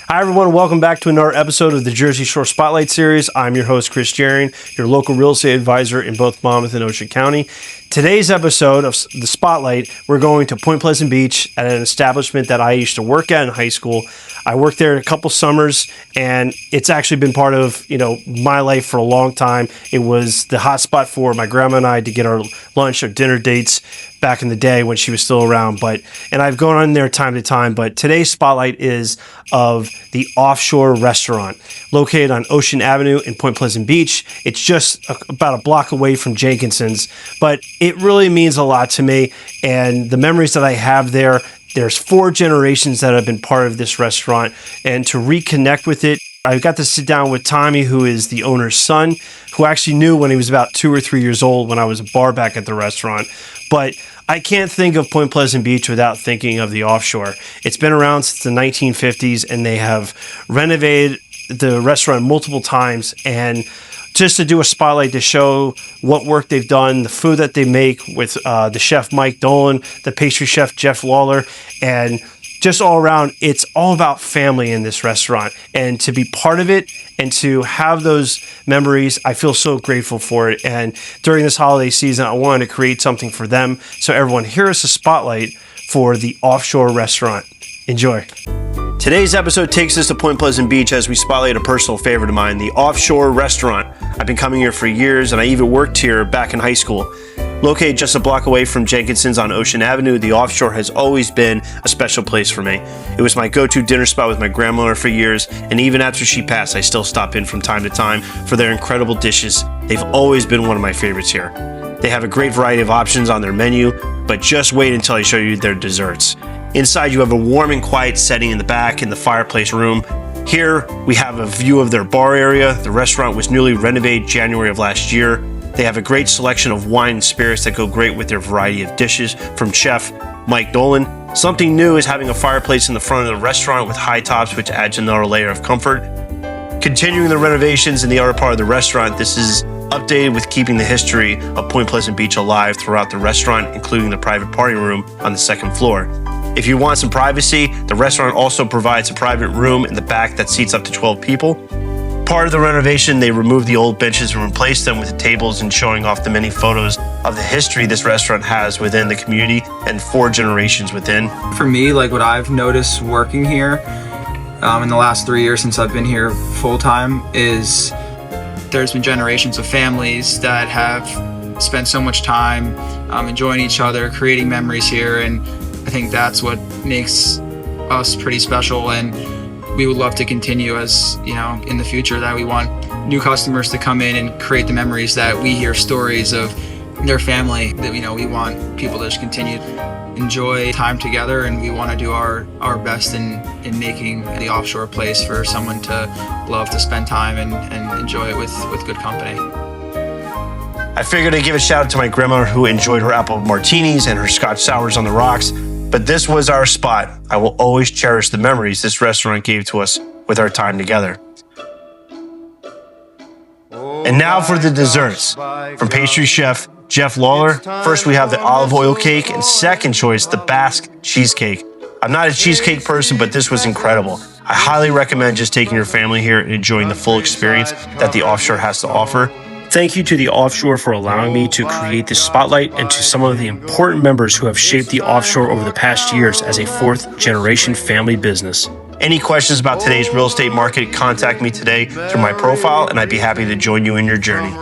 Hi everyone, welcome back to another episode of the Jersey Shore Spotlight Series. I'm your host, Chris Jarian, your local real estate advisor in both Monmouth and Ocean County. Today's episode of the Spotlight, we're going to Point Pleasant Beach at an establishment that I used to work at in high school. I worked there a couple summers, and it's actually been part of, my life for a long time. It was the hot spot for my grandma and I to get our lunch or dinner dates back in the day when she was still around. And I've gone on there time to time, but today's spotlight is of the Offshore Restaurant, located on Ocean Avenue in Point Pleasant Beach. It's just about a block away from Jenkinson's, but it really means a lot to me. And the memories that I have there, there's 4 generations that have been part of this restaurant, and to reconnect with it, I got to sit down with Tommy, who is the owner's son, who actually knew when he was about 2 or 3 years old when I was a bar back at the restaurant. But I can't think of Point Pleasant Beach without thinking of the Offshore. It's been around since the 1950s, and they have renovated the restaurant multiple times. And just to do a spotlight to show what work they've done, the food that they make with the chef Mike Dolan, the pastry chef Jeff Lawler, and just all around, it's all about family in this restaurant. And to be part of it and to have those memories, I feel so grateful for it. And during this holiday season, I wanted to create something for them. So everyone, here is a spotlight for the Offshore Restaurant. Enjoy. Today's episode takes us to Point Pleasant Beach as we spotlight a personal favorite of mine, the Offshore Restaurant. I've been coming here for years, and I even worked here back in high school. Located just a block away from Jenkinson's on Ocean Avenue, the Offshore has always been a special place for me. It was my go-to dinner spot with my grandmother for years, and even after she passed, I still stop in from time to time for their incredible dishes. They've always been one of my favorites here. They have a great variety of options on their menu, but just wait until I show you their desserts. Inside, you have a warm and quiet setting in the back in the fireplace room. Here, we have a view of their bar area. The restaurant was newly renovated January of last year. They have a great selection of wine and spirits that go great with their variety of dishes from Chef Mike Dolan. Something new is having a fireplace in the front of the restaurant with high tops, which adds another layer of comfort. Continuing the renovations in the other part of the restaurant, this is updated with keeping the history of Point Pleasant Beach alive throughout the restaurant, including the private party room on the second floor. If you want some privacy, the restaurant also provides a private room in the back that seats up to 12 people. Part of the renovation, they removed the old benches and replaced them with tables, and showing off the many photos of the history this restaurant has within the community and 4 generations within. For me, like what I've noticed working here in the last 3 years since I've been here full-time is there's been generations of families that have spent so much time enjoying each other, creating memories here, and I think that's what makes us pretty special, and we would love to continue as, in the future, that we want new customers to come in and create the memories that we hear stories of their family, that, we want people to just continue to enjoy time together, and we want to do our best in making the Offshore a place for someone to love to spend time and enjoy it with good company. I figured I'd give a shout out to my grandmother who enjoyed her apple martinis and her Scotch sours on the rocks. But this was our spot. I will always cherish the memories this restaurant gave to us with our time together. And now for the desserts. From pastry chef Jeff Lawler, first we have the olive oil cake, and second choice, the Basque cheesecake. I'm not a cheesecake person, but this was incredible. I highly recommend just taking your family here and enjoying the full experience that the Offshore has to offer. Thank you to the Offshore for allowing me to create this spotlight, and to some of the important members who have shaped the Offshore over the past years as a 4th-generation family business. Any questions about today's real estate market, contact me today through my profile, and I'd be happy to join you in your journey.